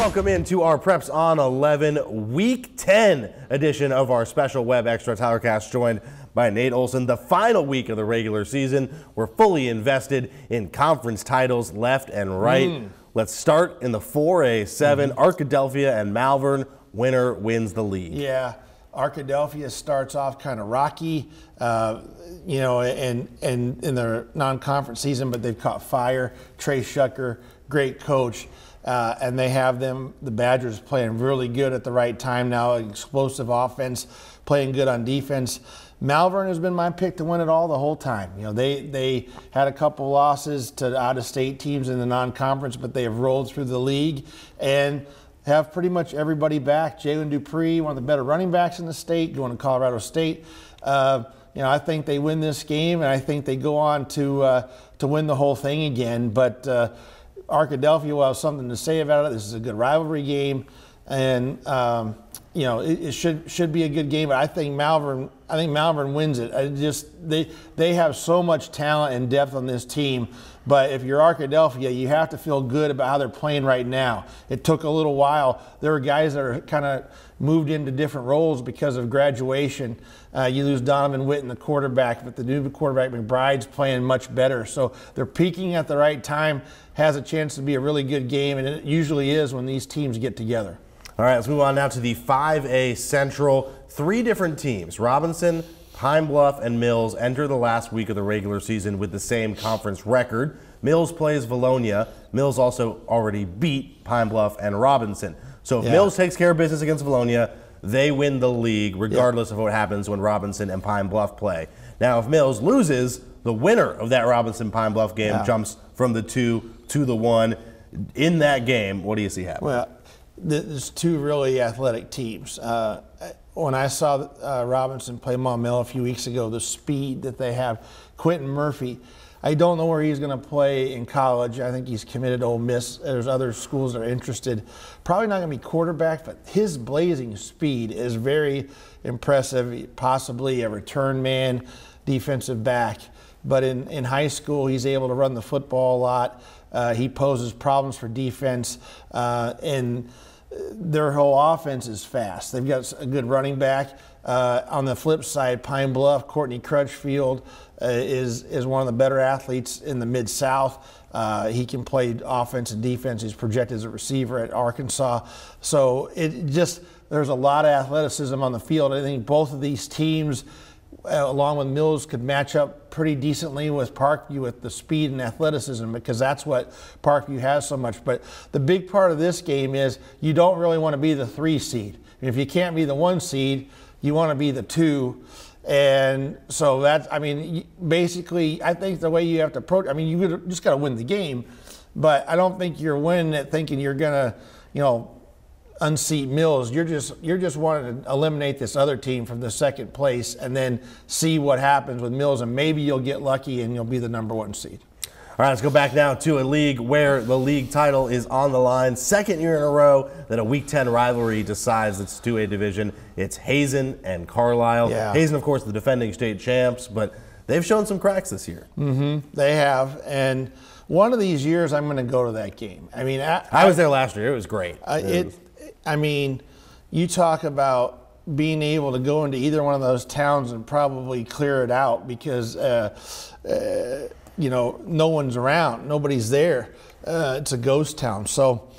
Welcome into our Preps on 11 Week 10 edition of our special Web Extra. Tyler Cass joined by Nate Olson. The final week of the regular season. We're fully invested in conference titles left and right. Let's start in the 4A7. Arkadelphia and Malvern. Winner wins the league. Yeah, Arkadelphia starts off kind of rocky, you know, and in their non-conference season, but they've caught fire. Trey Shucker, great coach. And they have the Badgers playing really good at the right time now, explosive offense, playing good on defense. Malvern has been my pick to win it all the whole time. You know, they had a couple losses to out-of-state teams in the non-conference, but they have rolled through the league and have pretty much everybody back. Jalen Dupree, one of the better running backs in the state, going to Colorado State. You know, I think they win this game, and I think they go on to win the whole thing again. But Arkadelphia will have something to say about it. This is a good rivalry game, and you know, it should be a good game. But I think Malvern wins it. They have so much talent and depth on this team. But if you're Arkadelphia, you have to feel good about how they're playing right now. It took a little while. There are guys that are kind of moved into different roles because of graduation. You lose Donovan Witten, the quarterback, but the new quarterback, McBride's playing much better. So they're peaking at the right time, has a chance to be a really good game, and it usually is when these teams get together. All right, let's move on now to the 5A Central. 3 different teams, Robinson, Pine Bluff, and Mills, enter the last week of the regular season with the same conference record. Mills plays Valonia. Mills also already beat Pine Bluff and Robinson. So if Mills takes care of business against Valonia, they win the league regardless of what happens when Robinson and Pine Bluff play. Now, if Mills loses, the winner of that Robinson-Pine Bluff game jumps from the 2 to the 1. In that game, what do you see happening? Well, there's 2 really athletic teams. When I saw Robinson play Maumelle a few weeks ago, the speed that they have, Quentin Murphy, I don't know where he's going to play in college. I think he's committed to Ole Miss. There's other schools that are interested. Probably not going to be quarterback, but his blazing speed is very impressive, possibly a return man, defensive back. But in high school, he's able to run the football a lot. He poses problems for defense, and their whole offense is fast. They've got a good running back. On the flip side, Pine Bluff, Courtney Crutchfield is one of the better athletes in the Mid-South. He can play offense and defense. He's projected as a receiver at Arkansas. So there's a lot of athleticism on the field. I think both of these teams, along with Mills, could match up pretty decently with Parkview with the speed and athleticism, because that's what Parkview has so much. But the big part of this game is you don't really want to be the 3 seed. If you can't be the 1 seed, you want to be the 2. And so that's, I mean, basically, I think the way you have to approach, I mean, you just got to win the game. But I don't think you're winning it thinking you're going to, you know, unseat Mills. You're just wanting to eliminate this other team from the 2nd place and then see what happens with Mills, and maybe you'll get lucky and you'll be the number 1 seed. All right, let's go back now to a league where the league title is on the line. 2nd year in a row that a Week 10 rivalry decides its 2A division. It's Hazen and Carlisle. Yeah. Hazen, of course, the defending state champs, but they've shown some cracks this year. They have, and one of these years I'm going to go to that game. I mean, I was there last year. It was great. I mean, you talk about being able to go into either one of those towns and probably clear it out because, you know, no one's around. Nobody's there. It's a ghost town. So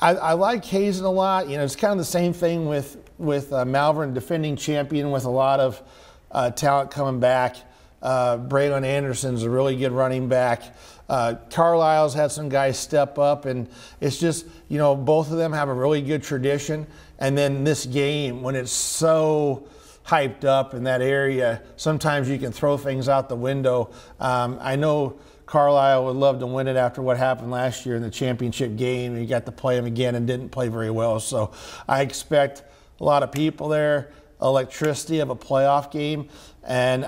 I like Hazen a lot. You know, it's kind of the same thing with Malvern, defending champion with a lot of talent coming back. Braylon Anderson's a really good running back. Carlisle's had some guys step up, and it's just, you know, both of them have a really good tradition. And then this game, when it's so hyped up in that area, sometimes you can throw things out the window. I know Carlisle would love to win it after what happened last year in the championship game. You got to play them again and didn't play very well. So I expect a lot of people there, electricity of a playoff game. And,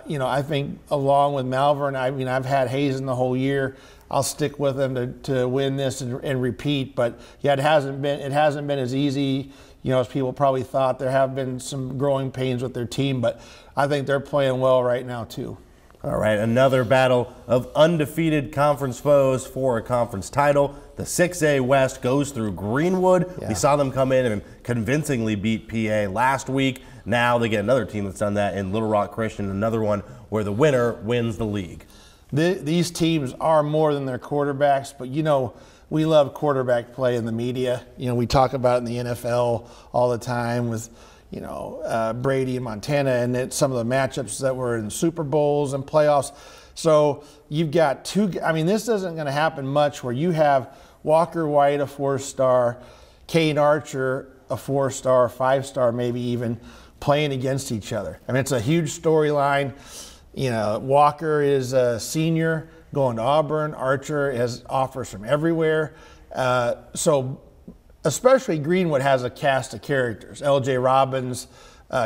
you know, I think along with Malvern, I mean, I've had Hazen the whole year. I'll stick with them to win this and repeat. But, yeah, it hasn't been as easy, you know, as people probably thought. There have been some growing pains with their team, but I think they're playing well right now too. All right, another battle of undefeated conference foes for a conference title. The 6A West goes through Greenwood. Yeah. We saw them come in and convincingly beat PA last week. Now they get another team that's done that in Little Rock Christian, another one where the winner wins the league. These teams are more than their quarterbacks, but you know, we love quarterback play in the media. You know, we talk about it in the NFL all the time with, you know, Brady and Montana, and it's some of the matchups that were in Super Bowls and playoffs. So you've got I mean, this isn't going to happen much where you have Walker White, a 4-star, Kane Archer, a 4-star, 5-star maybe even, playing against each other. I mean, it's a huge storyline. You know, Walker is a senior going to Auburn. Archer has offers from everywhere. So especially Greenwood has a cast of characters. L.J. Robbins,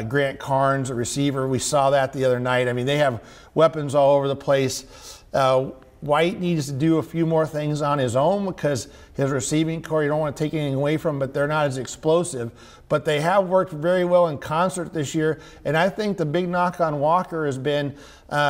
Grant Carnes, a receiver. We saw that the other night. I mean, they have weapons all over the place. White needs to do a few more things on his own because his receiving core, you don't want to take anything away from, but they're not as explosive. But they have worked very well in concert this year. And I think the big knock on Walker has been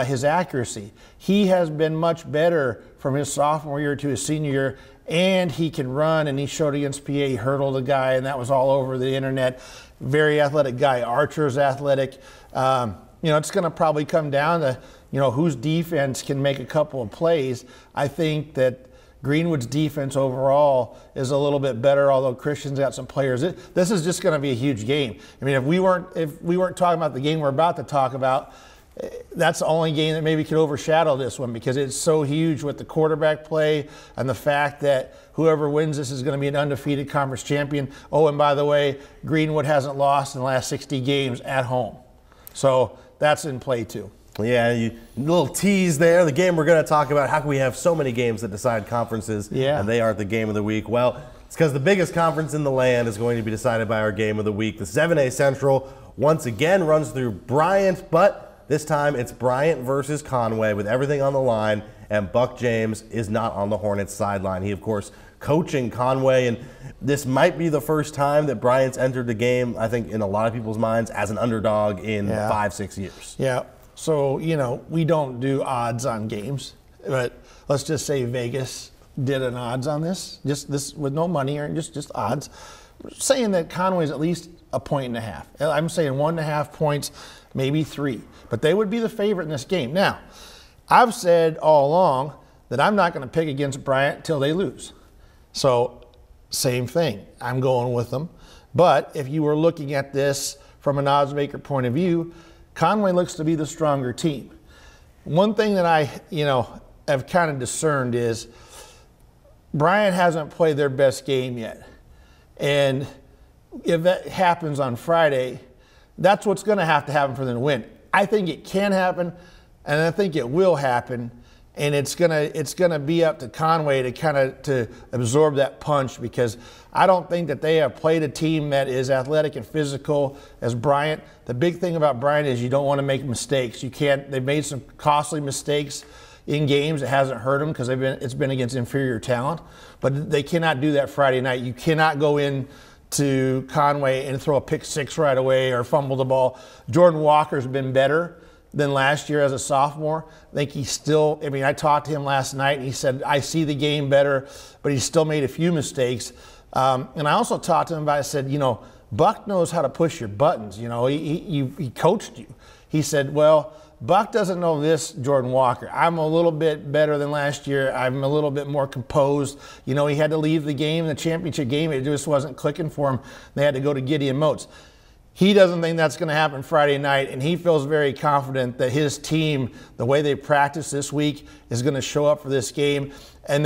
his accuracy. He has been much better from his sophomore year to his senior year, and he can run, and he showed against PA. He hurdled a guy, and that was all over the internet. Very athletic guy. Archer's athletic. You know, it's going to probably come down to, you know, whose defense can make a couple of plays. I think that Greenwood's defense overall is a little bit better, although Christian's got some players. This is just going to be a huge game. I mean, if we weren't talking about the game we're about to talk about, that's the only game that maybe could overshadow this one because it's so huge with the quarterback play and the fact that whoever wins this is going to be an undefeated conference champion. Oh, and by the way, Greenwood hasn't lost in the last 60 games at home. So that's in play too. Yeah, a little tease there. The game we're going to talk about, how can we have so many games that decide conferences and they aren't the game of the week? Well, it's because the biggest conference in the land is going to be decided by our game of the week. The 7A Central once again runs through Bryant, but this time it's Bryant versus Conway with everything on the line, and Buck James is not on the Hornets sideline. He, of course, coaching Conway, and this might be the first time that Bryant's entered the game, I think, in a lot of people's minds, as an underdog in 5-6 years. Yeah. So, you know, we don't do odds on games, but let's just say Vegas did an odds on this, just this with no money or just odds, saying that Conway's at least 1.5 points. I'm saying 1.5 points, maybe 3, but they would be the favorite in this game. Now, I've said all along that I'm not going to pick against Bryant until they lose. So, same thing. I'm going with them. But if you were looking at this from an odds maker point of view, Conway looks to be the stronger team. One thing that I, you know, have kind of discerned is Bryant hasn't played their best game yet. And if that happens on Friday, that's what's going to happen for them to win. I think it can happen, and I think it will happen. And it's gonna be up to Conway to absorb that punch, because I don't think that they have played a team that is athletic and physical as Bryant. The big thing about Bryant is you don't want to make mistakes. You can't. They've made some costly mistakes in games. It hasn't hurt them because it's been against inferior talent. But they cannot do that Friday night. You cannot go in to Conway and throw a pick six right away or fumble the ball. Jordan Walker's been better than last year as a sophomore. I think he's still, I mean, I talked to him last night and he said, I see the game better, but he still made a few mistakes. And I also talked to him about, I said, you know, Buck knows how to push your buttons. You know, he coached you. He said, well, Buck doesn't know this, Jordan Walker. I'm a little bit better than last year. I'm a little bit more composed. You know, he had to leave the game, the championship game. It just wasn't clicking for him. They had to go to Gideon Moats. He doesn't think that's going to happen Friday night, and he feels very confident that his team, the way they practice this week, is going to show up for this game. And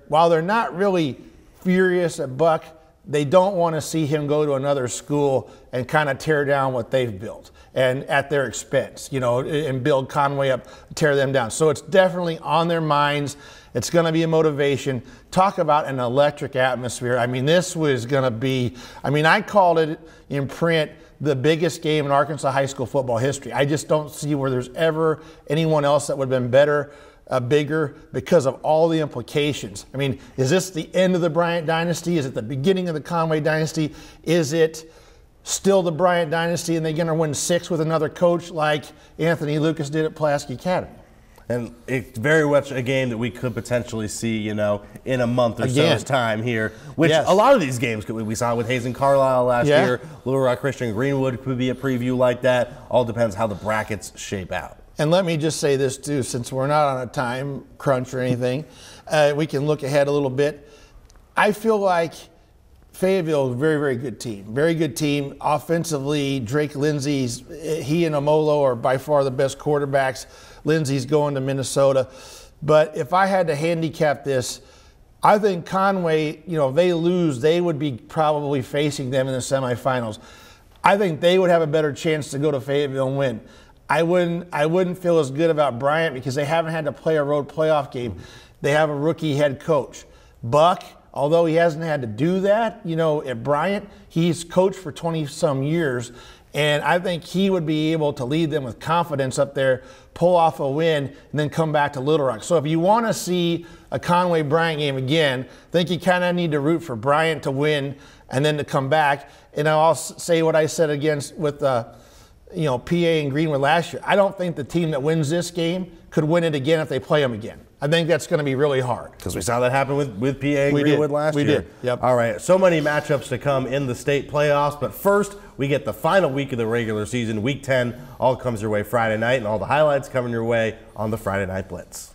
while they're not really furious at Buck, they don't want to see him go to another school and kind of tear down what they've built and at their expense, you know, and build Conway up, tear them down. So it's definitely on their minds. It's going to be a motivation. Talk about an electric atmosphere. I mean, this was going to be, I mean, I called it in print the biggest game in Arkansas high school football history. I just don't see where there's ever anyone else that would have been better, bigger, because of all the implications. I mean, is this the end of the Bryant dynasty? Is it the beginning of the Conway dynasty? Is it still the Bryant dynasty and they're going to win 6 with another coach like Anthony Lucas did at Pulaski Academy? And it's very much a game that we could potentially see, in a month or so's time here. Which a lot of these games we saw with Hayes and Carlisle last year. Little Rock Christian Greenwood could be a preview like that. All depends how the brackets shape out. And let me just say this too, since we're not on a time crunch or anything, we can look ahead a little bit. I feel like Fayetteville is a very, very good team. Very good team. Offensively, Drake Lindsey's, he and Amolo are by far the best quarterbacks. Lindsey's going to Minnesota. But if I had to handicap this, I think Conway, if they lose, they would be probably facing them in the semifinals. I think they would have a better chance to go to Fayetteville and win. I wouldn't feel as good about Bryant because they haven't had to play a road playoff game. They have a rookie head coach. Buck, although he hasn't had to do that, at Bryant, he's coached for 20-some years, and I think he would be able to lead them with confidence up there, pull off a win, and then come back to Little Rock. So if you want to see a Conway-Bryant game again, I think you kind of need to root for Bryant to win and then to come back. And I'll say what I said with PA and Greenwood last year. I don't think the team that wins this game could win it again if they play them again. I think that's going to be really hard. Because we saw that happen with PA and Greenwood last year. We did, yep. All right, so many matchups to come in the state playoffs, but first we get the final week of the regular season, Week 10. All comes your way Friday night, and all the highlights coming your way on the Friday Night Blitz.